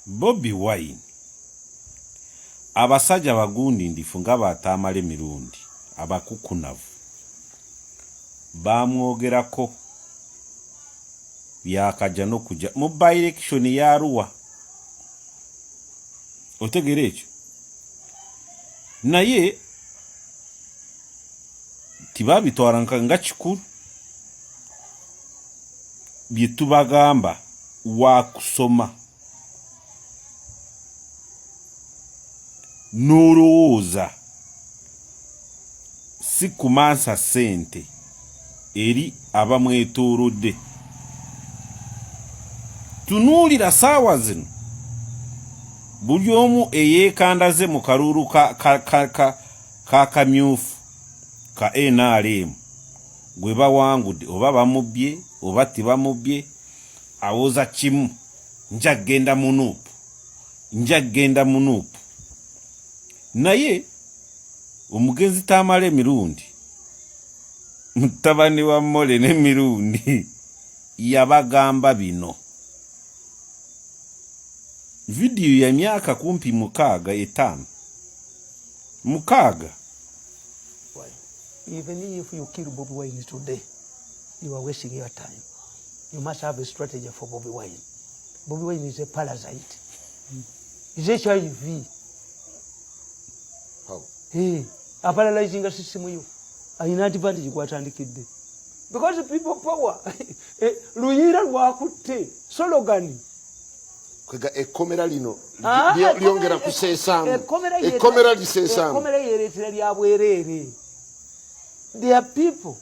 Bobi Wine abasajja bagundi ndifu nga batamale mirundi abakukunavu bamwogerako byakajja n'okujja mu by-election ya Arua. Otegera ekyo naye tibabitwala nga kikulu bye tubagamba wa kusoma n'olowooza si kumansa sente eri abamwetoolodde. Tunuulira saawa zino buli omu eyeekandaze mu kalulu ka kamyufu ka NRM gwe bawangudde oba bamubbye oba tibamubbye awoza kimu njagenda munuupu naye omugenzi tamale emirundi mutabani wa Mole n'emirundi yabagamba bino. Video ya myaka kumpi 6 mukaaga. Even if you kill Bobi Wine today, you are wasting your time. You must have a strategy for Bobi Wine. Bobi Wine is a parasite. He's HIV. How? Hey, a paralyzing system you. I in advantage what and kid. Because the people power. Luyira wakute slogan. Ekomera lino lyongera kusesamu. Ekomera lisesamu. Ekomera yeretera lyabwerere. There are people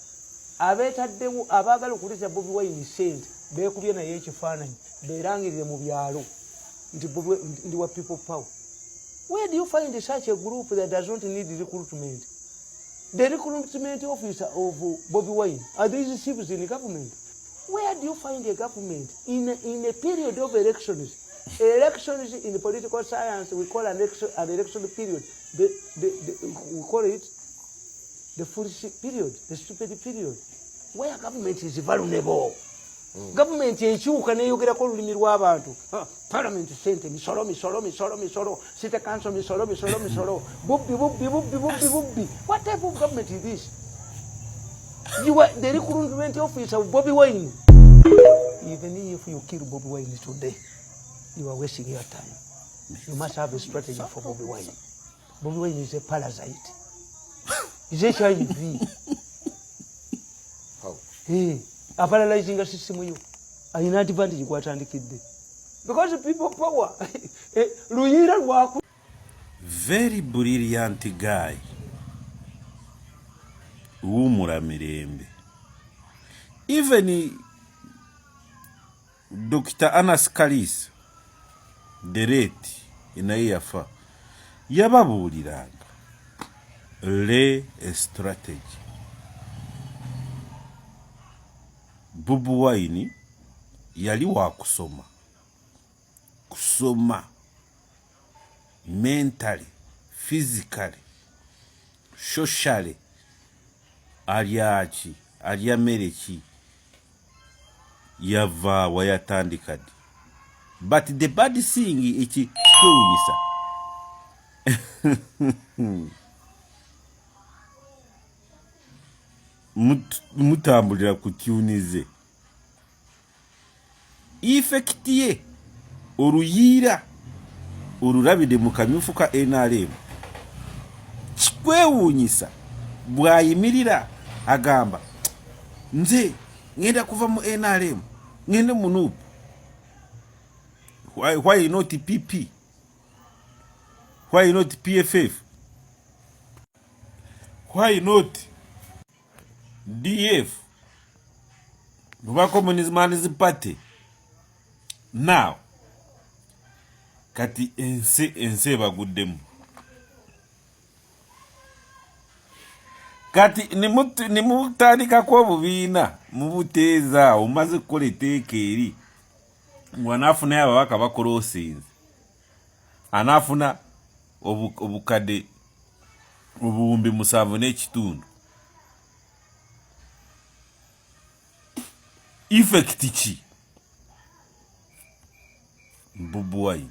abetaddewo abagala okuleta Bobi Wine sente beekubye naye ekifaananyi beerangirire mu byalo nti ndi wa people power. Where do you find such a group that does not need recruitment? The recruitment officer of Bobi Wine are these chiefs in the government. Where do you find a government in a period of elections? Elections in the political science we call an election period. We call it the foolish period, the stupid period, where government is vulnerable. Government enkyuka neyogerako olulimi lw'abantu. Parliament sente misolo, city council misolo. Bubbi. What type of government is this? You are the recruitment officer of Bobi Wine. Even if you kill Bobi Wine today, you are wasting your time. You must have a strategy for Bobi Wine. Bobi Wine is a parasite. Is HIV. How? Hey, a paralyzing system you. I in advantage what and kid. Because the people power. Luyira waku. Very brilliant guy. Umura mirembe. Even Dr. Anas Kalis, the rate inayafa yababuliranga le strategy. Bobi Wine yali wa kusoma mentally, physically, socially, alya mereki yava wayatandikadi. But the bad thing ichi kwewunyisa mutambulira kutyunize effect ye oluyira olulabide mu kamyufu ka NRM kikwewunyisa bwayimirira agamba nze ngenda kuva mu NRM ngende munupu. Why not PP? Why not PFF? Why not DF? Nuba Communist Party. Now, kati ense baguddemu. Kati nimutandika kwa bubiina mubuteeza omaze kukola etteeka eri wanafuna ababaka bakolosinze anafuna obukadde obuwumbi 7.5. Effect ki Bobi Wine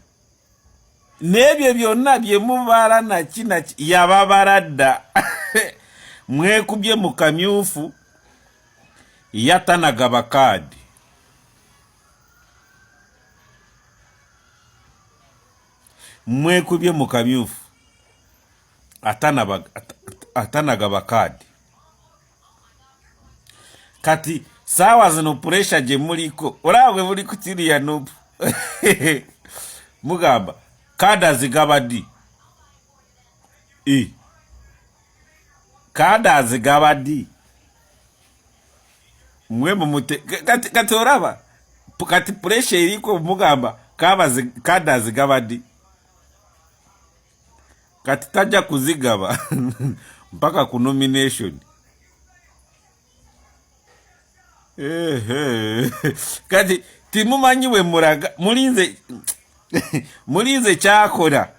n'ebyo byonna bye mubala naki yababala dda. Mwekubye mu kamyufu yatanagaba kaadi. Mwekubye mu kamyufu atanagaba kaadi. Kati sawa zino pressure gye muliko olabwe buli kutiriya nupu. Mugamba kaadi azigaba ddi? Kaadi azigaba ddi? Mwe mumute kati olaba kati pressure eriko mugamba kaadi azigaba ddi? Kati tajja kuzigaba mpaka ku nomination. Kati timumanyi we muraga mulinze kyakola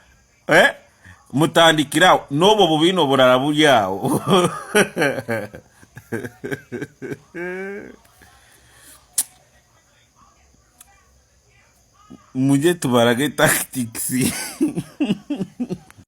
mutandikirawo n'obwo bubino bulala buli awo. Muje tubarage tactics.